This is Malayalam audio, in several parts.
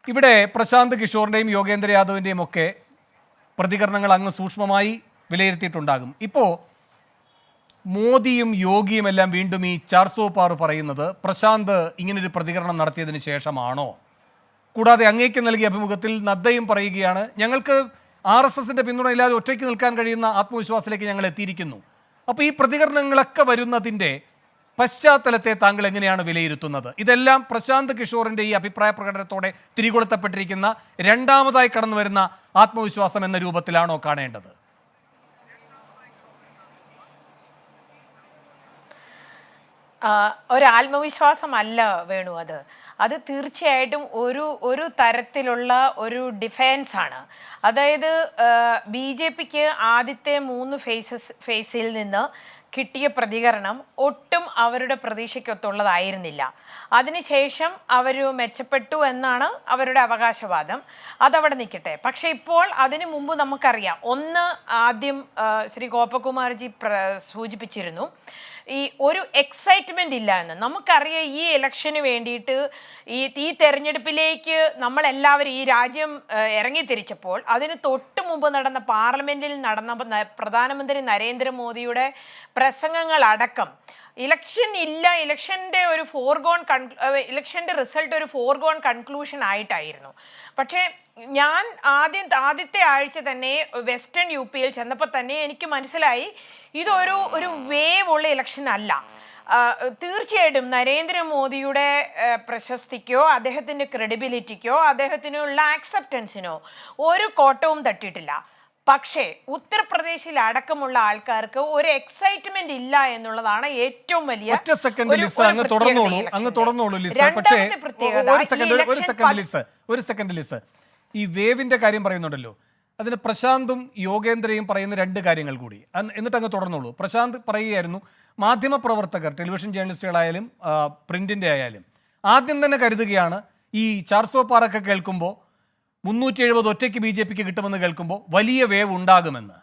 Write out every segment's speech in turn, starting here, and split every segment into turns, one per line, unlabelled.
ഇവിടെ പ്രശാന്ത് കിഷോറിൻ്റെയും യോഗേന്ദ്ര യാദവിൻ്റെയും ഒക്കെ പ്രതികരണങ്ങൾ അങ്ങ് സൂക്ഷ്മമായി വിലയിരുത്തിയിട്ടുണ്ടാകും. ഇപ്പോൾ മോദിയും യോഗിയും എല്ലാം വീണ്ടും ഈ ചാർസോ പാർ പറയുന്നത് പ്രശാന്ത് ഇങ്ങനൊരു പ്രതികരണം നടത്തിയതിന് ശേഷമാണോ? കൂടാതെ അങ്ങേക്ക് നൽകിയ അഭിമുഖത്തിൽ നദ്ദയും പറയുകയാണ്, ഞങ്ങൾക്ക് RSSന്റെ പിന്തുണയില്ലാതെ ഒറ്റയ്ക്ക് നിൽക്കാൻ കഴിയുന്ന ആത്മവിശ്വാസത്തിലേക്ക് ഞങ്ങൾ എത്തിയിരിക്കുന്നു. അപ്പോൾ ഈ പ്രതികരണങ്ങളൊക്കെ വരുന്നതിൻ്റെ പശ്ചാത്തലത്തെ താങ്കൾ എങ്ങനെയാണ് വിലയിരുത്തുന്നത്? ഇതെല്ലാം പ്രശാന്ത് കിഷോറിൻ്റെ ഈ അഭിപ്രായ പ്രകടനത്തോടെ തിരികൊളുത്തപ്പെട്ടിരിക്കുന്ന രണ്ടാമതായി കടന്നു വരുന്ന ആത്മവിശ്വാസം എന്ന രൂപത്തിലാണോ കാണേണ്ടത്?
ഒരു ആത്മവിശ്വാസമല്ല വേണു, അത് തീർച്ചയായിട്ടും ഒരു തരത്തിലുള്ള ഒരു ഡിഫെൻസ് ആണ്. അതായത് BJPക്ക് ആദ്യത്തെ 3 ഫേസിൽ നിന്ന് കിട്ടിയ പ്രതികരണം ഒട്ടും അവരുടെ പ്രതീക്ഷയ്ക്കൊത്തുള്ളതായിരുന്നില്ല. അതിനുശേഷം അവർ മെച്ചപ്പെട്ടു എന്നാണ് അവരുടെ അവകാശവാദം. അതവിടെ നിൽക്കട്ടെ. പക്ഷെ ഇപ്പോൾ അതിനു മുമ്പ് നമുക്കറിയാം, ആദ്യം ശ്രീ ഗോപകുമാർജി സൂചിപ്പിച്ചിരുന്നു, ഈ ഒരു എക്സൈറ്റ്മെന്റ് ഇല്ല എന്ന്. നമുക്കറിയാം ഈ ഇലക്ഷന് വേണ്ടിയിട്ട് ഈ തെരഞ്ഞെടുപ്പിലേക്ക് നമ്മളെല്ലാവരും ഈ രാജ്യം ഇറങ്ങിത്തിരിച്ചപ്പോൾ അതിന് തൊട്ട് മുമ്പ് നടന്ന പാർലമെന്റിൽ നടന്ന പ്രധാനമന്ത്രി നരേന്ദ്രമോദിയുടെ പ്രസംഗങ്ങളടക്കം ഇലക്ഷൻ ഇല്ല, ഇലക്ഷൻ്റെ റിസൾട്ട് ഒരു ഫോർഗോൺ കൺക്ലൂഷൻ ആയിട്ടായിരുന്നു. പക്ഷേ ഞാൻ ആദ്യത്തെ ആഴ്ച തന്നെ വെസ്റ്റേൺ UPയിൽ ചെന്നപ്പോൾ തന്നെ എനിക്ക് മനസ്സിലായി ഇതൊരു വേവ് ഉള്ള ഇലക്ഷൻ അല്ല. തീർച്ചയായിട്ടും നരേന്ദ്രമോദിയുടെ പ്രശസ്തിക്കോ അദ്ദേഹത്തിൻ്റെ ക്രെഡിബിലിറ്റിക്കോ അദ്ദേഹത്തിനുള്ള ആക്സെപ്റ്റൻസിനോ ഒരു കോട്ടവും തട്ടിയിട്ടില്ല. പക്ഷേ ഉത്തർപ്രദേശിൽ അടക്കമുള്ള ആൾക്കാർക്ക് ഒരു എക്സൈറ്റ്മെന്റ് ഇല്ല എന്നുള്ളതാണ് ഏറ്റവും വലിയ.
ഈ വേവിന്റെ കാര്യം പറയുന്നുണ്ടല്ലോ, അതിന് പ്രശാന്തും യോഗേന്ദ്രയും പറയുന്ന 2 കാര്യങ്ങൾ കൂടി, എന്നിട്ട് അങ്ങ് തുടർന്നോളൂ. പ്രശാന്ത് പറയുകയായിരുന്നു, മാധ്യമപ്രവർത്തകർ, ടെലിവിഷൻ ജേർണലിസ്റ്റുകളായാലും പ്രിന്റിന്റെ ആയാലും ആദ്യം തന്നെ കരുതുകയാണ് ഈ ചാർസോ പാറൊക്കെ കേൾക്കുമ്പോൾ 370 ഒറ്റയ്ക്ക് BJPക്ക് കിട്ടുമെന്ന് കേൾക്കുമ്പോൾ വലിയ വേവ് ഉണ്ടാകുമെന്ന്.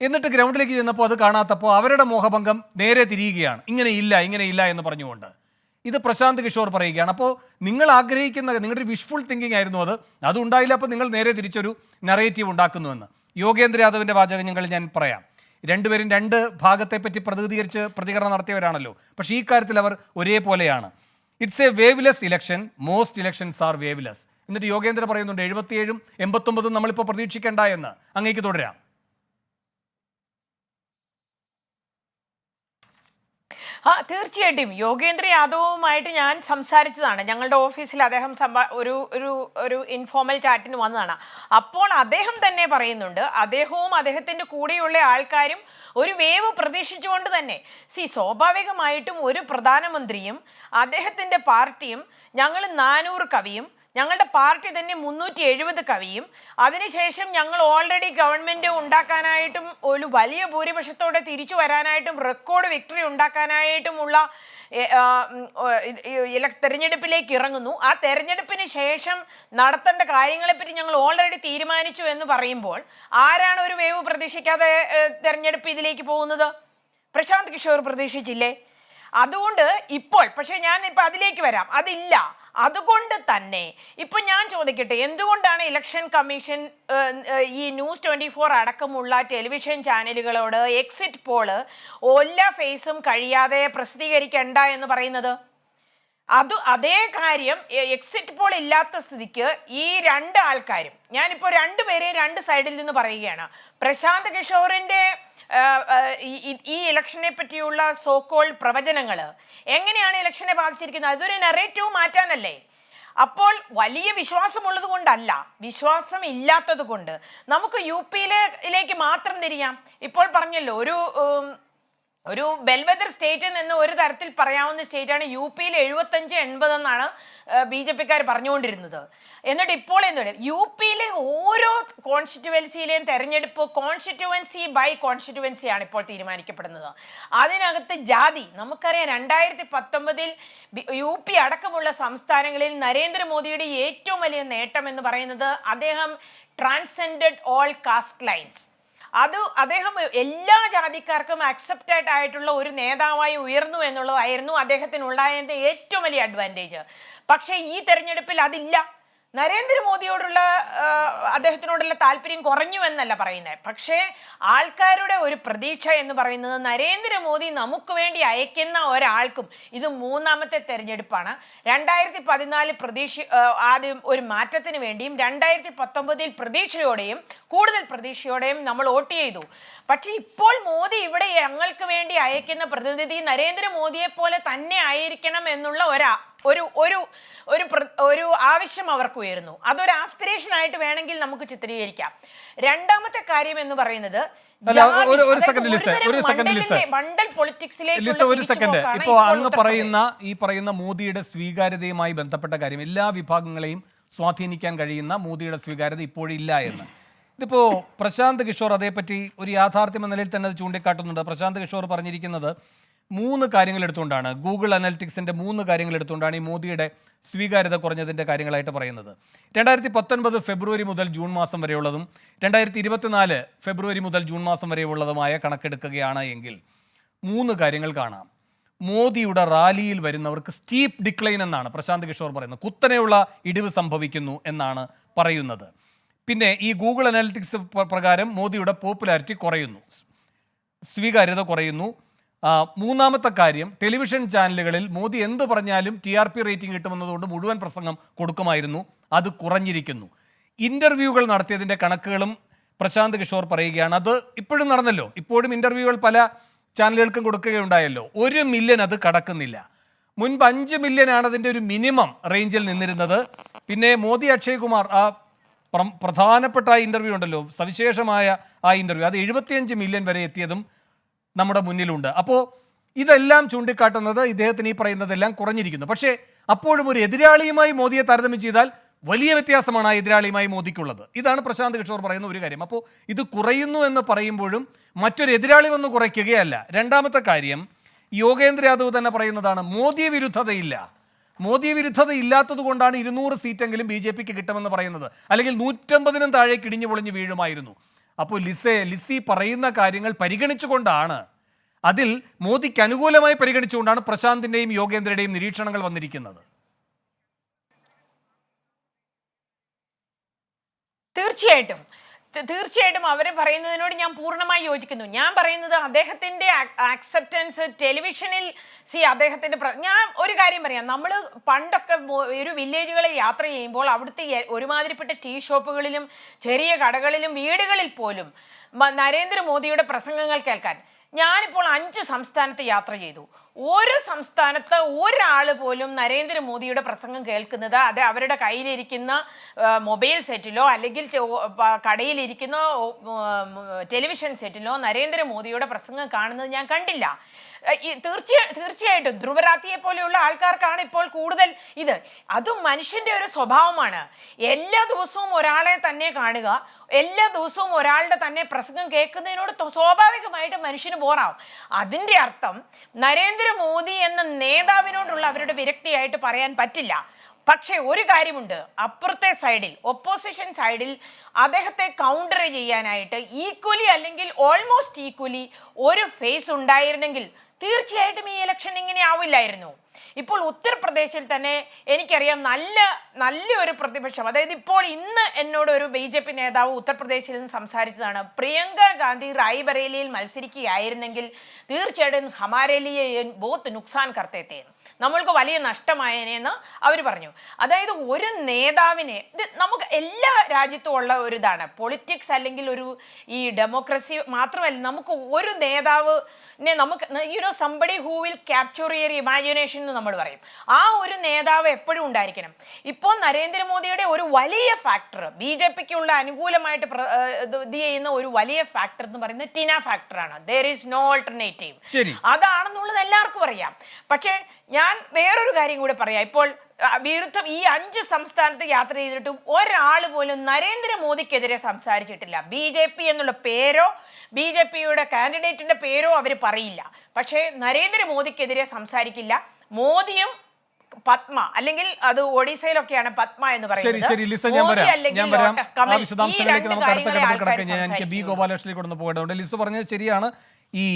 എന്നിട്ട് ഗ്രൗണ്ടിലേക്ക് ചെന്നപ്പോൾ അത് കാണാത്തപ്പോൾ അവരുടെ മോഹഭംഗം നേരെ തിരിയുകയാണ്, ഇങ്ങനെയില്ല എന്ന് പറഞ്ഞുകൊണ്ട്. ഇത് പ്രശാന്ത് കിഷോർ പറയുകയാണ്. അപ്പോൾ നിങ്ങൾ ആഗ്രഹിക്കുന്ന നിങ്ങളുടെ വിഷ്ഫുൾ തിങ്കിങ് ആയിരുന്നു അതുണ്ടായില്ല, അപ്പോൾ നിങ്ങൾ നേരെ തിരിച്ചൊരു നറേറ്റീവ് ഉണ്ടാക്കുന്നുവെന്ന്. യോഗേന്ദ്ര യാദവിൻ്റെ വാചകങ്ങൾ ഞാൻ പറയാം. രണ്ടുപേരും 2 ഭാഗത്തെപ്പറ്റി പ്രതിനിധീകരിച്ച് പ്രതികരണം നടത്തിയവരാണല്ലോ. പക്ഷേ ഈ കാര്യത്തിൽ അവർ ഒരേപോലെയാണ്. It's a waveless election, most elections are waveless. എന്നിട്ട് യോഗേന്ദ്ര പറയുന്നുണ്ട് 77 89 നമ്മളിപ്പോൾ പ്രതീക്ഷിക്കേണ്ട എന്ന്. അങ്ങേക്ക് തുടരാം.
തീർച്ചയായിട്ടും യോഗേന്ദ്ര യാദവുമായിട്ട് ഞാൻ സംസാരിച്ചതാണ്. ഞങ്ങളുടെ ഓഫീസിൽ അദ്ദേഹം ഒരു ഇൻഫോർമൽ ചാറ്റിന് വന്നതാണ്. അപ്പോൾ അദ്ദേഹം തന്നെ പറയുന്നുണ്ട്, അദ്ദേഹവും അദ്ദേഹത്തിൻ്റെ കൂടെയുള്ള ആൾക്കാരും ഒരു വേവ് പ്രതീക്ഷിച്ചുകൊണ്ട് തന്നെ. സ്വാഭാവികമായിട്ടും ഒരു പ്രധാനമന്ത്രിയും അദ്ദേഹത്തിൻ്റെ പാർട്ടിയും ഞങ്ങൾ 400 കവിയും ഞങ്ങളുടെ പാർട്ടി തന്നെ 370 കവിയും അതിനുശേഷം ഞങ്ങൾ ഓൾറെഡി ഗവൺമെൻറ് ഉണ്ടാക്കാനായിട്ടും ഒരു വലിയ ഭൂരിപക്ഷത്തോടെ തിരിച്ചു വരാനായിട്ടും റെക്കോർഡ് വിക്ടറി ഉണ്ടാക്കാനായിട്ടുമുള്ള തെരഞ്ഞെടുപ്പിലേക്ക് ഇറങ്ങുന്നു. ആ തെരഞ്ഞെടുപ്പിന് ശേഷം നടത്തേണ്ട കാര്യങ്ങളെപ്പറ്റി ഞങ്ങൾ ഓൾറെഡി തീരുമാനിച്ചു എന്ന് പറയുമ്പോൾ ആരാണ് ഒരു വേവ് പ്രതീക്ഷിക്കാതെ തെരഞ്ഞെടുപ്പ് ഇതിലേക്ക് പോകുന്നത്? പ്രശാന്ത് കിഷോർ പ്രതീക്ഷിച്ചില്ലേ? അതുകൊണ്ട് ഇപ്പോൾ ഞാൻ അതിലേക്ക് വരാം. അതില്ല. അതുകൊണ്ട് തന്നെ ഇപ്പൊ ഞാൻ ചോദിക്കട്ടെ, എന്തുകൊണ്ടാണ് ഇലക്ഷൻ കമ്മീഷൻ ഈ ന്യൂസ് 24 അടക്കമുള്ള ടെലിവിഷൻ ചാനലുകളോട് എക്സിറ്റ് പോള് എല്ലാ ഫേസും കഴിയാതെ പ്രസിദ്ധീകരിക്കണ്ട എന്ന് പറയുന്നത്? അതേ കാര്യം എക്സിറ്റ് പോൾ ഇല്ലാത്ത സ്ഥിതിക്ക് ഈ 2 ആൾക്കാരും, ഞാനിപ്പോൾ 2 പേരെ 2 സൈഡിൽ നിന്ന് പറയുകയാണ്. പ്രശാന്ത് കിഷോറിന്റെ ഈ ഇലക്ഷനെ പറ്റിയുള്ള സോക്കോൾഡ് പ്രവചനങ്ങൾ എങ്ങനെയാണ് ഇലക്ഷനെ ബാധിച്ചിരിക്കുന്നത്? അതൊരു നെറേറ്റീവ് മാറ്റാനല്ലേ? അപ്പോൾ വലിയ വിശ്വാസമുള്ളത് കൊണ്ടല്ല, വിശ്വാസം ഇല്ലാത്തത് കൊണ്ട്. നമുക്ക് UPയിലേക്ക് മാത്രം തിരിയാം. ഇപ്പോൾ പറഞ്ഞല്ലോ, ഒരു ബെൽവെദർ സ്റ്റേറ്റ് എന്ന് ഒരു തരത്തിൽ പറയാവുന്ന സ്റ്റേറ്റാണ് UPയിൽ. 75-80 എന്നാണ് BJPക്കാർ പറഞ്ഞുകൊണ്ടിരുന്നത്. എന്നിട്ട് ഇപ്പോൾ UPയിലെ ഓരോ കോൺസ്റ്റിറ്റ്യുവൻസിയിലെയും തെരഞ്ഞെടുപ്പ് കോൺസ്റ്റിറ്റ്യുവൻസി ബൈ കോൺസ്റ്റിറ്റ്യുവൻസി ആണ് ഇപ്പോൾ തീരുമാനിക്കപ്പെടുന്നത്. അതിനകത്ത് ജാതി, നമുക്കറിയാം 2019 UP അടക്കമുള്ള സംസ്ഥാനങ്ങളിൽ നരേന്ദ്രമോദിയുടെ ഏറ്റവും വലിയ നേട്ടം എന്ന് പറയുന്നത് അദ്ദേഹം ട്രാൻസെൻഡഡ് ഓൾ കാസ്റ്റ് ലൈൻസ്. അദ്ദേഹം എല്ലാ ജാതിക്കാർക്കും അക്സെപ്റ്റഡ് ആയിട്ടുള്ള ഒരു നേതാവായി ഉയർന്നു എന്നുള്ളതായിരുന്നു അദ്ദേഹത്തിനുണ്ടായതിൻ്റെ ഏറ്റവും വലിയ അഡ്വാൻറ്റേജ്. പക്ഷേ ഈ തെരഞ്ഞെടുപ്പിൽ അതില്ല. നരേന്ദ്രമോദിയോടുള്ള അദ്ദേഹത്തിനോടുള്ള താല്പര്യം കുറഞ്ഞു എന്നല്ല പറയുന്നത്. പക്ഷേ ആൾക്കാരുടെ ഒരു പ്രതീക്ഷ എന്ന് പറയുന്നത് നരേന്ദ്രമോദി നമുക്ക് വേണ്ടി അയക്കുന്ന ഒരാൾക്കും ഇത് മൂന്നാമത്തെ തെരഞ്ഞെടുപ്പാണ്. 2014 ആദ്യം ഒരു മാറ്റത്തിന് വേണ്ടിയും 2019 പ്രതീക്ഷയോടെയും കൂടുതൽ പ്രതീക്ഷയോടെയും നമ്മൾ വോട്ട് ചെയ്തു. പക്ഷെ ഇപ്പോൾ മോദി ഇവിടെ ഞങ്ങൾക്ക് വേണ്ടി അയക്കുന്ന പ്രതിനിധി നരേന്ദ്രമോദിയെ പോലെ തന്നെ ആയിരിക്കണം എന്നുള്ള ഒരു ആവശ്യം അവർക്ക് ഉയരുന്നു. അതൊരു ആസ്പിറേഷൻ ആയിട്ട് വേണമെങ്കിൽ നമുക്ക് ചിത്രീകരിക്കാം. രണ്ടാമത്തെ കാര്യം എന്ന് പറയുന്നത് മണ്ഡൽ പൊളിറ്റിക്സിലേക്ക്
ഇപ്പോ അങ്ങ് പറയുന്ന മോദിയുടെ സ്വീകാര്യതയുമായി ബന്ധപ്പെട്ട കാര്യം, എല്ലാ വിഭാഗങ്ങളെയും സ്വാധീനിക്കാൻ കഴിയുന്ന മോദിയുടെ സ്വീകാര്യത ഇപ്പോഴില്ല എന്ന്. ഇതിപ്പോ പ്രശാന്ത് കിഷോർ അതേപ്പറ്റി ഒരു യാഥാർത്ഥ്യം എന്ന നിലയിൽ തന്നെ അത് ചൂണ്ടിക്കാട്ടുന്നുണ്ട്. പ്രശാന്ത് കിഷോർ പറഞ്ഞിരിക്കുന്നത് 3 കാര്യങ്ങൾ എടുത്തുകൊണ്ടാണ്, ഗൂഗിൾ അനലിറ്റിക്സിന്റെ 3 കാര്യങ്ങൾ എടുത്തുകൊണ്ടാണ് ഈ മോദിയുടെ സ്വീകാര്യത കുറഞ്ഞതിന്റെ കാര്യങ്ങളായിട്ട് പറയുന്നത്. 2019 ഫെബ്രുവരി മുതൽ ജൂൺ മാസം വരെയുള്ളതും 2024 ഫെബ്രുവരി മുതൽ ജൂൺ മാസം വരെയുള്ളതുമായ കണക്കെടുക്കുകയാണ് എങ്കിൽ 3 കാര്യങ്ങൾ കാണാം. മോദിയുടെ റാലിയിൽ വരുന്നവർക്ക് സ്റ്റീപ്പ് ഡിക്ലൈൻ എന്നാണ് പ്രശാന്ത് കിഷോർ പറയുന്നത്, കുത്തനെയുള്ള ഇടിവ് സംഭവിക്കുന്നു എന്നാണ് പറയുന്നത്. പിന്നെ ഈ ഗൂഗിൾ അനലിറ്റിക്സ് പ്രകാരം മോദിയുടെ പോപ്പുലാരിറ്റി കുറയുന്നു, സ്വീകാര്യത കുറയുന്നു. മൂന്നാമത്തെ കാര്യം, ടെലിവിഷൻ ചാനലുകളിൽ മോദി എന്ത് പറഞ്ഞാലും TRP റേറ്റിംഗ് കിട്ടുമെന്നതുകൊണ്ട് മുഴുവൻ പ്രസംഗം കൊടുക്കുമായിരുന്നു, അത് കുറഞ്ഞിരിക്കുന്നു. ഇൻ്റർവ്യൂകൾ നടത്തിയതിൻ്റെ കണക്കുകളും പ്രശാന്ത് കിഷോർ പറയുകയാണ്. അത് ഇപ്പോഴും നടന്നല്ലോ, ഇപ്പോഴും ഇൻ്റർവ്യൂകൾ പല ചാനലുകൾക്കും കൊടുക്കുകയുണ്ടായല്ലോ. 1 മില്യൺ അത് കടക്കുന്നില്ല. മുൻപ് 5 മില്യനാണ് അതിൻ്റെ ഒരു മിനിമം റേഞ്ചിൽ നിന്നിരുന്നത്. പിന്നെ മോദി അക്ഷയ് കുമാർ ആ പ്രധാനപ്പെട്ട ആ ഇൻ്റർവ്യൂ ഉണ്ടല്ലോ, സവിശേഷമായ ആ ഇൻ്റർവ്യൂ, അത് 75 മില്യൺ വരെ എത്തിയതും നമ്മുടെ മുന്നിലുണ്ട്. അപ്പോൾ ഇതെല്ലാം ചൂണ്ടിക്കാട്ടുന്നത് ഇദ്ദേഹത്തിന് ഈ പറയുന്നതെല്ലാം കുറഞ്ഞിരിക്കുന്നു. പക്ഷേ അപ്പോഴും ഒരു എതിരാളിയുമായി മോദിയെ താരതമ്യം ചെയ്താൽ വലിയ വ്യത്യാസമാണ് ആ എതിരാളിയുമായി മോദിക്കുള്ളത്. ഇതാണ് പ്രശാന്ത് കിഷോർ പറയുന്ന ഒരു കാര്യം. അപ്പോൾ ഇത് കുറയുന്നു എന്ന് പറയുമ്പോഴും മറ്റൊരു എതിരാളി വന്ന് കുറയ്ക്കുകയല്ല. രണ്ടാമത്തെ കാര്യം, യോഗേന്ദ്ര യാദവ് തന്നെ പറയുന്നതാണ്, മോദി വിരുദ്ധതയില്ല. മോദി വിരുദ്ധത ഇല്ലാത്തത് കൊണ്ടാണ് 200 സീറ്റെങ്കിലും BJPക്ക് കിട്ടുമെന്ന് പറയുന്നത്. അല്ലെങ്കിൽ 150-നും താഴേക്ക് ഇടിഞ്ഞു പൊളിഞ്ഞ് വീഴുമായിരുന്നു. അപ്പോൾ ലിസി പറയുന്ന കാര്യങ്ങൾ പരിഗണിച്ചുകൊണ്ടാണ്, അതിൽ മോദിക്ക് അനുകൂലമായി പരിഗണിച്ചുകൊണ്ടാണ് പ്രശാന്തിന്റെയും യോഗേന്ദ്രയുടെയും നിരീക്ഷണങ്ങൾ വന്നിരിക്കുന്നത്.
തീർച്ചയായിട്ടും അവരെ പറയുന്നതിനോട് ഞാൻ പൂർണ്ണമായി യോജിക്കുന്നു. ഞാൻ പറയുന്നത് അദ്ദേഹത്തിന്റെ ആക്സെപ്റ്റൻസ് ടെലിവിഷനിൽ അദ്ദേഹത്തിന്റെ ഞാൻ ഒരു കാര്യം പറയാം. നമ്മൾ പണ്ടൊക്കെ ഒരു വില്ലേജുകളിൽ യാത്ര ചെയ്യുമ്പോൾ അവിടുത്തെ ഒരുമാതിരിപ്പെട്ട ടീ ഷോപ്പുകളിലും ചെറിയ കടകളിലും വീടുകളിൽ പോലും നരേന്ദ്രമോദിയുടെ പ്രസംഗങ്ങൾ കേൾക്കാൻ, ഞാനിപ്പോൾ 5 സംസ്ഥാനത്ത് യാത്ര ചെയ്തു. ഓരോ സംസ്ഥാനത്ത് ഒരാൾ പോലും നരേന്ദ്രമോദിയുടെ പ്രസംഗം കേൾക്കുന്നത് അത് അവരുടെ കയ്യിലിരിക്കുന്ന മൊബൈൽ സെറ്റിലോ അല്ലെങ്കിൽ കടയിലിരിക്കുന്ന ടെലിവിഷൻ സെറ്റിലോ നരേന്ദ്രമോദിയുടെ പ്രസംഗം കാണുന്നത് ഞാൻ കണ്ടില്ല. തീർച്ചയായിട്ടും ധ്രുവരാത്തിയെ പോലെയുള്ള ആൾക്കാർക്കാണ് ഇപ്പോൾ കൂടുതൽ ഇത്. അതും മനുഷ്യന്റെ ഒരു സ്വഭാവമാണ്. എല്ലാ ദിവസവും ഒരാളെ തന്നെ കാണുക, എല്ലാ ദിവസവും ഒരാളുടെ തന്നെ പ്രസംഗം കേൾക്കുന്നതിനോട് സ്വാഭാവികമായിട്ട് മനുഷ്യന് ബോറാവും. അതിൻ്റെ അർത്ഥം നരേന്ദ്രമോദി എന്ന നേതാവിനോടുള്ള അവരുടെ വിരക്തിയായിട്ട് പറയാൻ പറ്റില്ല. പക്ഷേ ഒരു കാര്യമുണ്ട്, അപ്പുറത്തെ സൈഡിൽ, ഒപ്പോസിഷൻ സൈഡിൽ അദ്ദേഹത്തെ കൗണ്ടർ ചെയ്യാനായിട്ട് ഈക്വലി അല്ലെങ്കിൽ ഓൾമോസ്റ്റ് ഈക്വലി ഒരു ഫേസ് ഉണ്ടായിരുന്നെങ്കിൽ തീർച്ചയായിട്ടും ഈ ഇലക്ഷൻ ഇങ്ങനെ ആവില്ലായിരുന്നു. ഇപ്പോൾ ഉത്തർപ്രദേശിൽ തന്നെ എനിക്കറിയാം നല്ലൊരു പ്രതിപക്ഷം, അതായത് ഇപ്പോൾ ഇന്ന് എന്നോട് ഒരു BJP നേതാവ് ഉത്തർപ്രദേശിൽ നിന്ന് സംസാരിച്ചതാണ്, പ്രിയങ്ക ഗാന്ധി റായ്ബറേലിയിൽ മത്സരിക്കുകയായിരുന്നെങ്കിൽ തീർച്ചയായിട്ടും ഹമാരെ ലിയേ ബഹുത് നുക്സാൻ കർത്തേ തേ, നമ്മൾക്ക് വലിയ നഷ്ടമായേനെന്ന് അവർ പറഞ്ഞു. അതായത് ഒരു നേതാവിനെ, നമുക്ക് എല്ലാ രാജ്യത്തും ഉള്ള ഒരു ഇതാണ് പൊളിറ്റിക്സ് അല്ലെങ്കിൽ ഒരു ഈ ഡെമോക്രസി മാത്രമല്ല, നമുക്ക് ഒരു നേതാവിനെ നമുക്ക് somebody who will capture your imagination എന്ന് നമ്മൾ പറയും. ആ ഒരു നേതാവ് എപ്പോഴും ഉണ്ടായിരിക്കണം. ഇപ്പോൾ നരേന്ദ്രമോദിയുടെ ഒരു വലിയ ഫാക്ടർ, BJPക്കുള്ള അനുകൂലമായിട്ട് ഇത് ചെയ്യുന്ന ഒരു വലിയ ഫാക്ടർ എന്ന് പറയുന്നത് ടിന ഫാക്ടറാണ്. There is no alternative. അതാണെന്നുള്ളത് എല്ലാവർക്കും അറിയാം. പക്ഷേ ഞാൻ വേറൊരു കാര്യം കൂടെ പറയാം. ഇപ്പോൾ വിരുദ്ധം ഈ 5 സംസ്ഥാനത്ത് യാത്ര ചെയ്തിട്ടും ഒരാൾ പോലും നരേന്ദ്രമോദിക്കെതിരെ സംസാരിച്ചിട്ടില്ല. BJP എന്നുള്ള പേരോ BJPയുടെ കാൻഡിഡേറ്റിന്റെ പേരോ അവർ പറയില്ല. പക്ഷേ നരേന്ദ്രമോദിക്കെതിരെ സംസാരിക്കില്ല. മോദിയും പത്മ, അല്ലെങ്കിൽ അത് ഒഡീസയിലൊക്കെയാണ് പത്മ എന്ന് പറയുന്നത്.
ബി ഗോപാലകൃഷ്ണനിലേക്ക് പോകേണ്ടതുണ്ട്. ലിസ് പറഞ്ഞത് ശരിയാണ്. ഈ